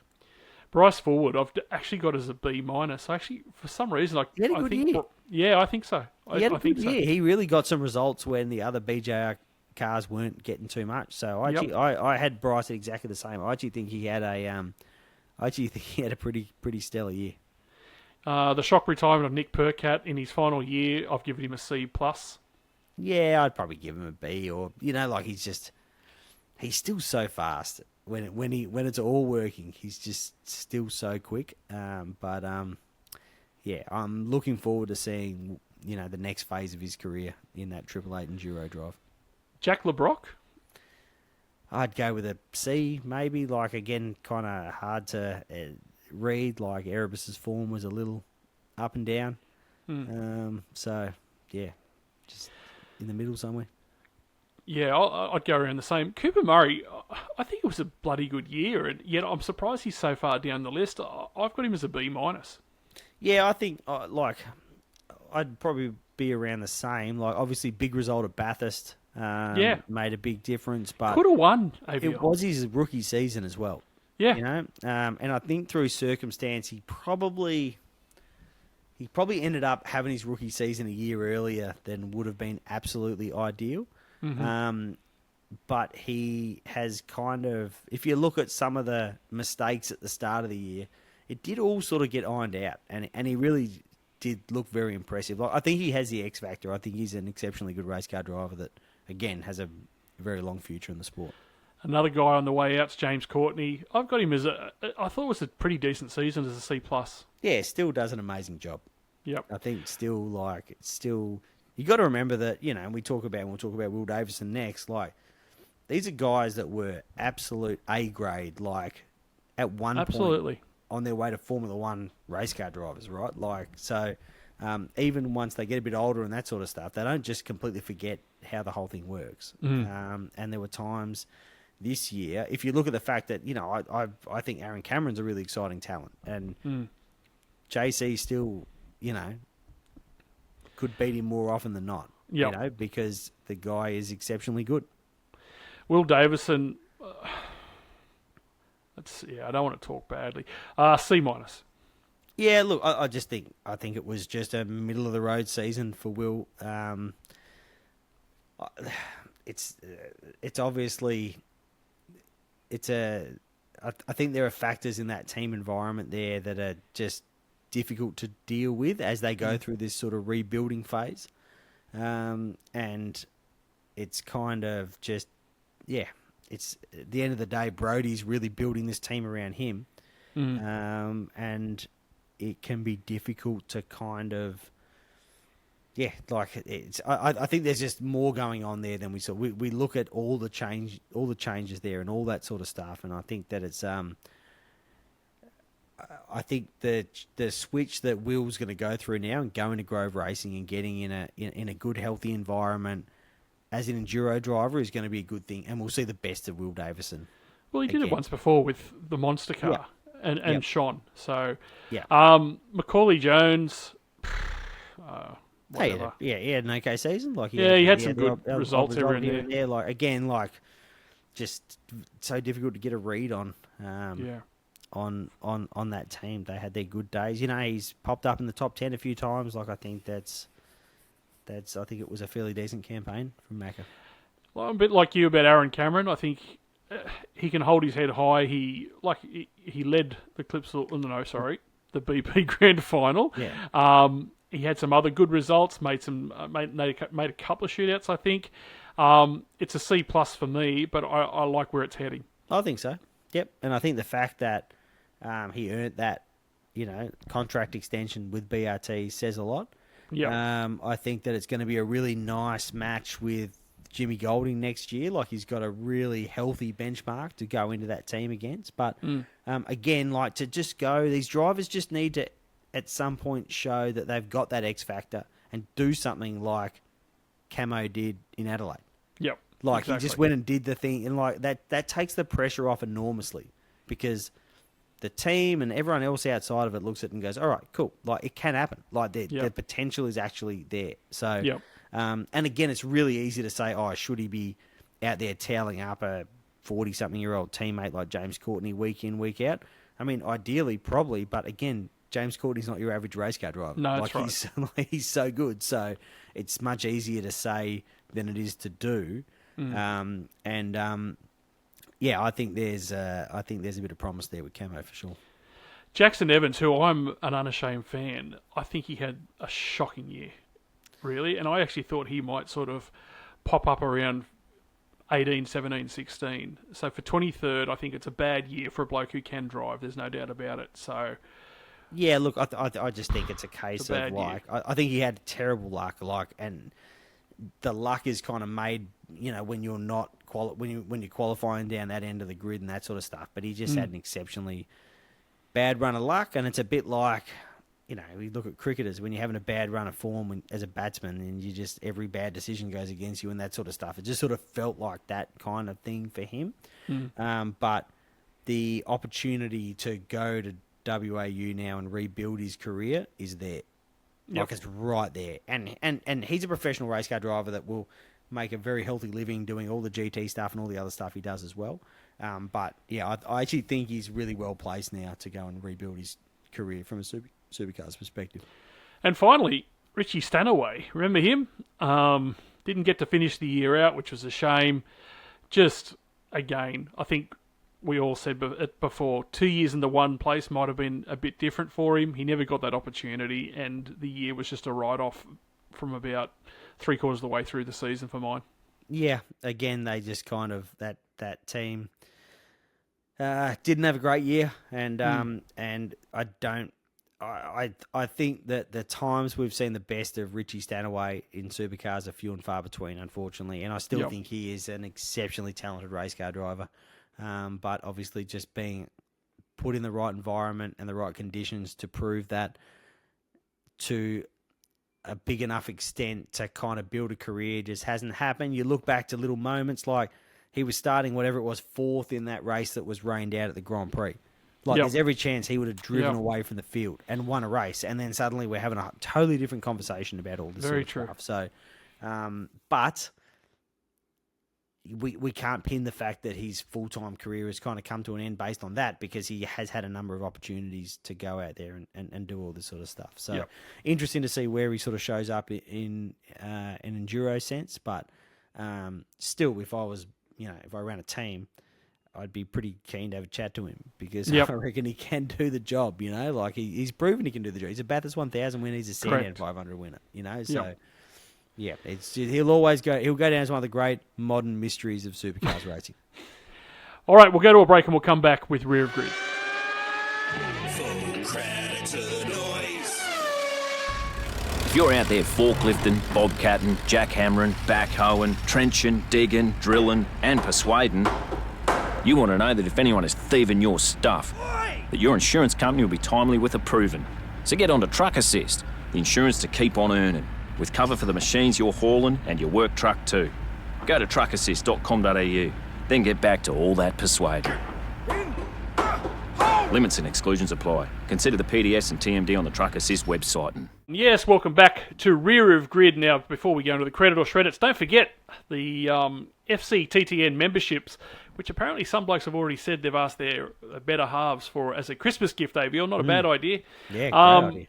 Speaker 1: Bryce Forward, I've actually got as a B-. Actually, for some reason,
Speaker 2: He had a good year.
Speaker 1: Yeah, I think so.
Speaker 2: He had a
Speaker 1: think
Speaker 2: good
Speaker 1: so.
Speaker 2: year. He really got some results when the other BJR cars weren't getting too much. So I had Bryce at exactly the same. I actually think he had a pretty stellar year.
Speaker 1: The shock retirement of Nick Percat in his final year, I've given him a C+.
Speaker 2: Yeah, I'd probably give him a B. Or like he's still so fast. When it's all working, he's just still so quick. But I'm looking forward to seeing the next phase of his career in that 888 Enduro drive.
Speaker 1: Jack LeBrock,
Speaker 2: I'd go with a C, maybe. Like again, kind of hard to read. Like Erebus's form was a little up and down. So yeah, just in the middle somewhere.
Speaker 1: Yeah, I'd go around the same. Cooper Murray, I think it was a bloody good year, and yet I'm surprised he's so far down the list. I've got him as a B-.
Speaker 2: Yeah, I think I'd probably be around the same. Like obviously, big result at Bathurst. Made a big difference, but
Speaker 1: could have won. AVL.
Speaker 2: It was his rookie season as well.
Speaker 1: Yeah,
Speaker 2: and I think through circumstance, he probably ended up having his rookie season a year earlier than would have been absolutely ideal. But he has kind of, if you look at some of the mistakes at the start of the year, it did all sort of get ironed out, and he really did look very impressive. Like I think he has the X factor. I think he's an exceptionally good race car driver that, again, has a very long future in the sport.
Speaker 1: Another guy on the way out's James Courtney. I've got him as I thought it was a pretty decent season as a C+.
Speaker 2: Yeah, still does an amazing job.
Speaker 1: Yep.
Speaker 2: I think still. You got to remember that, and we'll talk about Will Davison next. Like, these are guys that were absolute A grade. Like, at one point on their way to Formula One race car drivers, right? Like, so even once they get a bit older and that sort of stuff, they don't just completely forget how the whole thing works. And there were times this year, if you look at the fact that I think Aaron Cameron's a really exciting talent, and JC still could beat him more often than not. Because the guy is exceptionally good.
Speaker 1: Will Davison, I don't want to talk badly. C-.
Speaker 2: Yeah, look, I think it was just a middle of the road season for Will. It's obviously I think there are factors in that team environment there that are just difficult to deal with as they go through this sort of rebuilding phase. And it's kind of just, it's at the end of the day, Brodie's really building this team around him. And it can be difficult to kind of yeah, like it's. I think there's just more going on there than we saw. We look at all the changes there, and all that sort of stuff, and I think that it's. I think the switch that Will's going to go through now and going to Grove Racing and getting in a good, healthy environment as an enduro driver is going to be a good thing, and we'll see the best of Will Davison.
Speaker 1: Well, he did it once before with the monster car and Sean. So, Macaulay Jones.
Speaker 2: He had an okay season. Like
Speaker 1: he had some good results every and there.
Speaker 2: Yeah, like again, like just so difficult to get a read on. On that team, they had their good days. You know, he's popped up in the top 10 a few times. Like I think that's. I think it was a fairly decent campaign from Macca.
Speaker 1: Well, I'm a bit like you about Aaron Cameron. I think he can hold his head high. He led the the BP Grand Final.
Speaker 2: Yeah.
Speaker 1: He had some other good results. Made a couple of shootouts. I think it's a C+ for me, but I like where it's heading.
Speaker 2: I think so. Yep, and I think the fact that he earned that, contract extension with BRT says a lot.
Speaker 1: Yeah.
Speaker 2: I think that it's going to be a really nice match with Jimmy Golding next year. Like he's got a really healthy benchmark to go into that team against. But again, like to just go, these drivers just need to at some point show that they've got that X factor and do something like Camo did in Adelaide.
Speaker 1: Yep.
Speaker 2: Like
Speaker 1: exactly.
Speaker 2: He just went and did the thing, and like that takes the pressure off enormously because the team and everyone else outside of it looks at it and goes, all right, cool. Like it can happen. Like the potential is actually there. So, and again, it's really easy to say, oh, should he be out there toweling up a 40-something-year-old teammate like James Courtney week in, week out? I mean, ideally, probably, but again, James Courtney's not your average race car driver.
Speaker 1: No, that's right.
Speaker 2: He's so good. So it's much easier to say than it is to do. I think there's a bit of promise there with Camo for sure.
Speaker 1: Jackson Evans, who I'm an unashamed fan, I think he had a shocking year, really, and I actually thought he might sort of pop up around 18, 17, 16. So for 23rd, I think it's a bad year for a bloke who can drive. There's no doubt about it. So.
Speaker 2: Yeah, look, I just think it's a case of like I think he had terrible luck, and the luck is kind of made, when you're not when you're qualifying down that end of the grid and that sort of stuff. But he just had an exceptionally bad run of luck, and it's a bit like, we look at cricketers when you're having a bad run of form as a batsman, and you just every bad decision goes against you and that sort of stuff. It just sort of felt like that kind of thing for him. But the opportunity to go to WAU now and rebuild his career is there. Like it's right there. And he's a professional race car driver that will make a very healthy living doing all the GT stuff and all the other stuff he does as well. But yeah, I actually think he's really well placed now to go and rebuild his career from a Supercars perspective.
Speaker 1: And finally, Richie Stanaway. Remember him? Didn't get to finish the year out, which was a shame. Just, again, I think we all said it before, 2 years in the one place might have been a bit different for him. He never got that opportunity, and the year was just a write-off from about 3/4 of the way through the season for mine. Yeah,
Speaker 2: again, they just kind of, that team didn't have a great year, and I think that the times we've seen the best of Richie Stanaway in Supercars are few and far between, unfortunately, and I still think he is an exceptionally talented race car driver. But obviously just being put in the right environment and the right conditions to prove that to a big enough extent to kind of build a career just hasn't happened. You look back to little moments like he was starting whatever it was 4th in that race that was rained out at the Grand Prix. Like there's every chance he would have driven away from the field and won a race, and then suddenly we're having a totally different conversation about all this sort of stuff. So, but we can't pin the fact that his full-time career has kind of come to an end based on that, because he has had a number of opportunities to go out there and do all this sort of stuff. So interesting to see where he sort of shows up in an enduro sense. But still, if I was, if I ran a team, I'd be pretty keen to have a chat to him, because I reckon he can do the job, like he's proven he can do the job. He's a Bathurst 1000 winner, he's a Sandown 500 winner, so... Yeah, he'll go down as one of the great modern mysteries of supercars racing.
Speaker 1: All right, we'll go to a break and we'll come back with Rear of Grid.
Speaker 4: Full credit to the noise.
Speaker 6: If you're out there forklifting, bobcatting, jackhammering, backhoeing, trenching, digging, drilling, and persuading, you want to know that if anyone is thieving your stuff, that your insurance company will be timely with approving. So get on to Truck Assist, the insurance to keep on earning, with cover for the machines you're hauling and your work truck too. Go to truckassist.com.au, then get back to all that persuading. Limits and exclusions apply. Consider the PDS and TMD on the Truck Assist website.
Speaker 1: Yes, welcome back to Rear of Grid. Now, before we go into the credit or shredits, don't forget the FCTTN memberships, which apparently some blokes have already said they've asked their better halves for as a Christmas gift, AVL. Not a bad idea.
Speaker 2: Yeah, great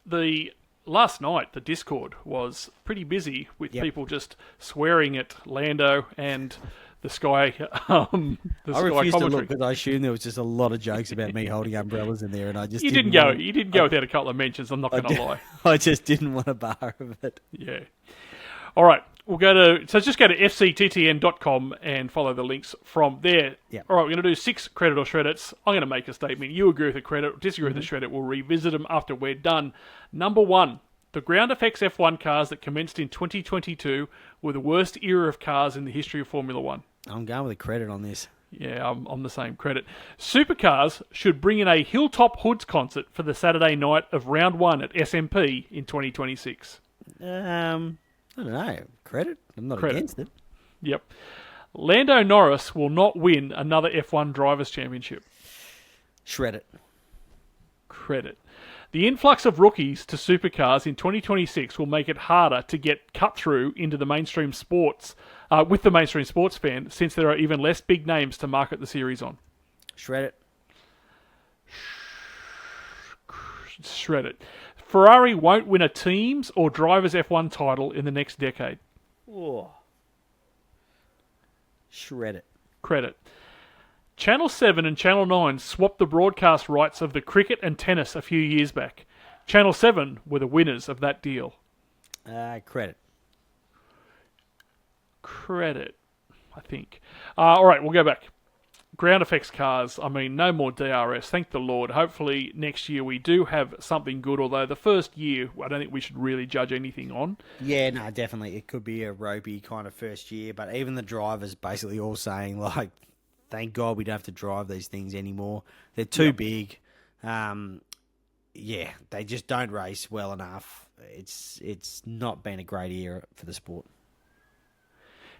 Speaker 2: idea.
Speaker 1: Last night, the Discord was pretty busy with people just swearing at Lando and the Sky
Speaker 2: I refused to
Speaker 1: commentary.
Speaker 2: look because I assumed there was just a lot of jokes about me holding umbrellas in there, and I just
Speaker 1: You didn't go without a couple of mentions. I'm not going to lie.
Speaker 2: I just didn't want a bar of it.
Speaker 1: Yeah. All right. Just go to fcttn.com and follow the links from there.
Speaker 2: Yeah.
Speaker 1: All right, we're going to do 6 credit or shredits. I'm going to make a statement. You agree with the credit, disagree with the shredit. We'll revisit them after we're done. Number 1, the ground effects F1 cars that commenced in 2022 were the worst era of cars in the history of Formula 1.
Speaker 2: I'm going with a credit on this.
Speaker 1: Yeah, I'm the same credit. Supercars should bring in a Hilltop Hoods concert for the Saturday night of round 1 at SMP in 2026.
Speaker 2: I don't know. Credit? I'm not against it.
Speaker 1: Yep. Lando Norris will not win another F1 Drivers' Championship.
Speaker 2: Shred it.
Speaker 1: Credit. The influx of rookies to supercars in 2026 will make it harder to get cut through into the mainstream sports, with the mainstream sports fan, since there are even less big names to market the series on.
Speaker 2: Shred it.
Speaker 1: Shred it. Ferrari won't win a teams or drivers' F1 title in the next decade.
Speaker 2: Oh. Shred it.
Speaker 1: Credit. Channel 7 and Channel 9 swapped the broadcast rights of the cricket and tennis a few years back. Channel 7 were the winners of that deal.
Speaker 2: Credit.
Speaker 1: Credit, I think. All right, we'll go back. Ground effects cars, I mean, no more DRS, thank the Lord. Hopefully next year we do have something good, although the first year, I don't think we should really judge anything on.
Speaker 2: Yeah, no, definitely. It could be a ropey kind of first year, but even the drivers basically all saying, like, thank God we don't have to drive these things anymore. They're too big. Yeah, they just don't race well enough. It's not been a great year for the sport.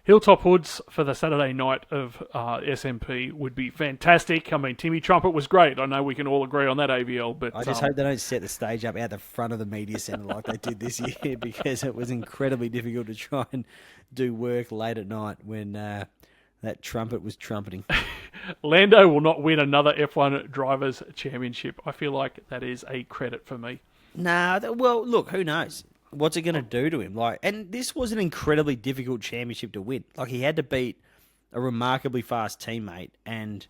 Speaker 1: Hilltop Hoods for the Saturday night of SMP would be fantastic. I mean, Timmy Trumpet was great. I know we can all agree on that, AVL. But
Speaker 2: I just hope they don't set the stage up out the front of the media centre like they did this year, because it was incredibly difficult to try and do work late at night when that trumpet was trumpeting.
Speaker 1: Lando will not win another F1 Drivers' Championship. I feel like that is a credit for me.
Speaker 2: Nah, well, look, who knows? What's it going to do to him? And this was an incredibly difficult championship to win. Like, he had to beat a remarkably fast teammate and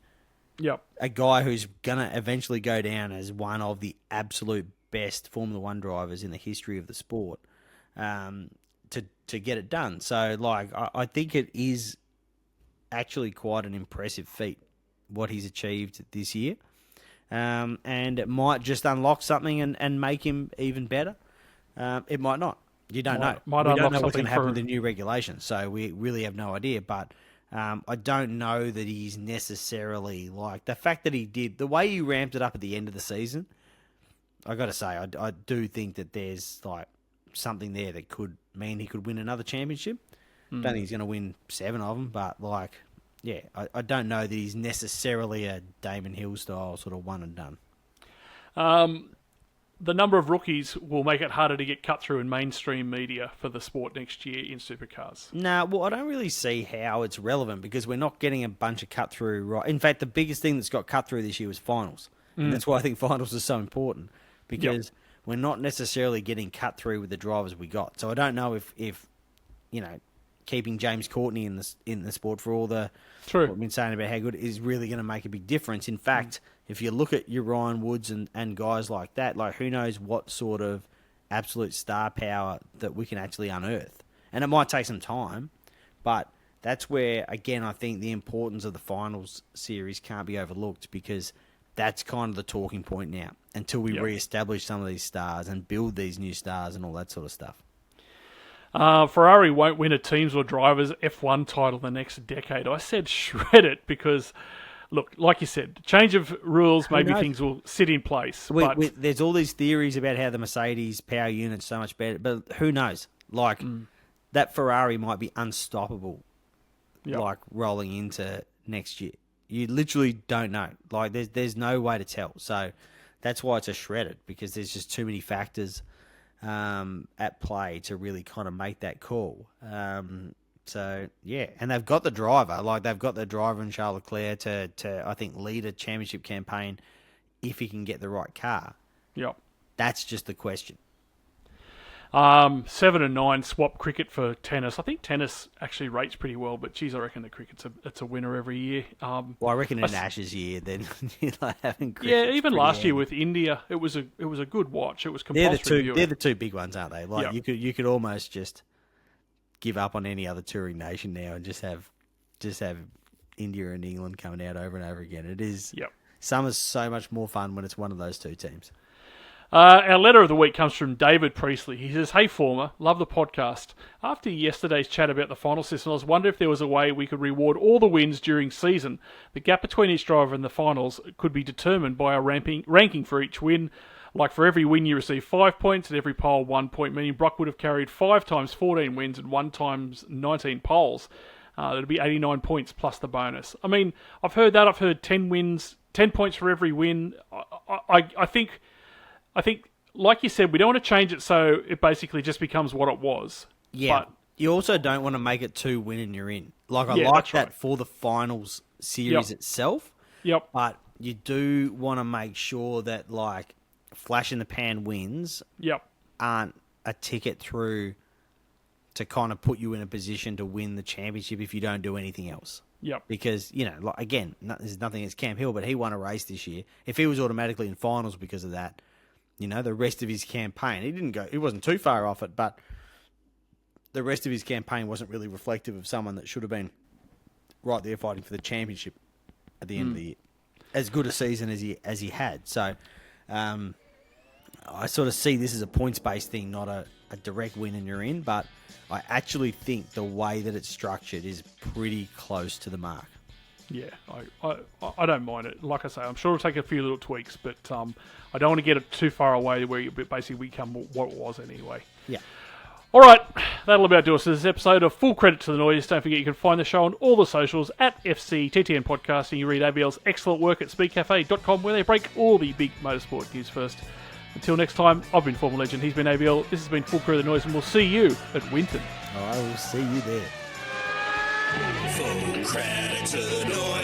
Speaker 2: a guy who's going to eventually go down as one of the absolute best Formula One drivers in the history of the sport to get it done. So, like, I think it is actually quite an impressive feat what he's achieved this year. And it might just unlock something and make him even better. It might not. You don't know. We don't know what's going to happen with the new regulations, so we really have no idea. But I don't know that he's necessarily, like, the fact that he did, the way he ramped it up at the end of the season, I got to say, I do think that there's, like, something there that could mean he could win another championship. Don't think he's going to win 7 of them, but, like, yeah, I don't know that he's necessarily a Damon Hill style sort of one and done.
Speaker 1: The number of rookies will make it harder to get cut through in mainstream media for the sport next year in supercars.
Speaker 2: No, well, I don't really see how it's relevant, because we're not getting a bunch of cut through right. In fact, the biggest thing that's got cut through this year was finals. And that's why I think finals are so important, because we're not necessarily getting cut through with the drivers we got. So I don't know if you know, keeping James Courtney in the sport for all the what we've been saying about how good is really going to make a big difference. In fact, if you look at your Ryan Woods and guys like that, like, who knows what sort of absolute star power that we can actually unearth. And it might take some time, but that's where, again, I think the importance of the finals series can't be overlooked, because that's kind of the talking point now. until we re-establish some of these stars and build these new stars and all that sort of stuff.
Speaker 1: Ferrari won't win a teams or drivers F1 title the next decade. I said shred it because, look, like you said, change of rules, maybe things will sit in place.
Speaker 2: There's all these theories about how the Mercedes power unit's so much better, but who knows? Like, that Ferrari might be unstoppable, like, rolling into next year. You literally don't know. Like, there's no way to tell. So that's why it's a shredded, because there's just too many factors at play to really kind of make that call. So, yeah. And they've got the driver. Like, they've got the driver in Charles Leclerc to I think, lead a championship campaign if he can get the right car.
Speaker 1: Yep.
Speaker 2: That's just the question.
Speaker 1: 7 and 9 swap cricket for tennis. I think tennis actually rates pretty well, but geez, I reckon the cricket's a winner every year.
Speaker 2: Well, I reckon in Ash's year, then you're like having cricket.
Speaker 1: Yeah, even last year with India, it was a good watch. It was compulsory.
Speaker 2: They're the two big ones, aren't they? Like you could almost just give up on any other touring nation now and just have India and England coming out over and over again. It is.
Speaker 1: Yep.
Speaker 2: Summer's so much more fun when it's one of those two teams.
Speaker 1: Our letter of the week comes from David Priestley. He says, "Hey, Former, love the podcast. After yesterday's chat about the final system, I was wondering if there was a way we could reward all the wins during season. The gap between each driver and the finals could be determined by a ranking for each win. Like for every win you receive 5 points, and every pole 1 point, meaning Brock would have carried 5 times 14 wins and 1 times 19 poles. That'd be 89 points plus the bonus. I mean, I've heard that. I've heard 10 wins, 10 points for every win. I think, like you said, we don't want to change it so it basically just becomes what it was.
Speaker 2: Yeah.
Speaker 1: But
Speaker 2: you also don't want to make it 2 win and you're in. Like, I like that for the finals series itself.
Speaker 1: Yep.
Speaker 2: But you do want to make sure that, like, flash in the pan wins aren't a ticket through to kind of put you in a position to win the championship if you don't do anything else.
Speaker 1: Yep.
Speaker 2: Because, you know, like, again, there's nothing against Cam Hill, but he won a race this year. If he was automatically in finals because of that, you know, the rest of his campaign, he wasn't too far off it, but the rest of his campaign wasn't really reflective of someone that should have been right there fighting for the championship at the end of the year. As good a season as he had. So, I sort of see this as a points-based thing, not a direct win and you're in, but I actually think the way that it's structured is pretty close to the mark.
Speaker 1: Yeah, I don't mind it. Like I say, I'm sure it'll take a few little tweaks, but I don't want to get it too far away where it basically become what it was anyway.
Speaker 2: Yeah.
Speaker 1: All right, that'll about do us for this episode of Full Credit to the Noise. Don't forget you can find the show on all the socials at FCTTN Podcast, and you read AVL's excellent work at speedcafe.com where they break all the big motorsport news first. Until next time, I've been Former Legend, he's been AVL, this has been Full Credit to the Noise, and we'll see you at Winton.
Speaker 2: I will see you there.
Speaker 4: Full credit to the noise.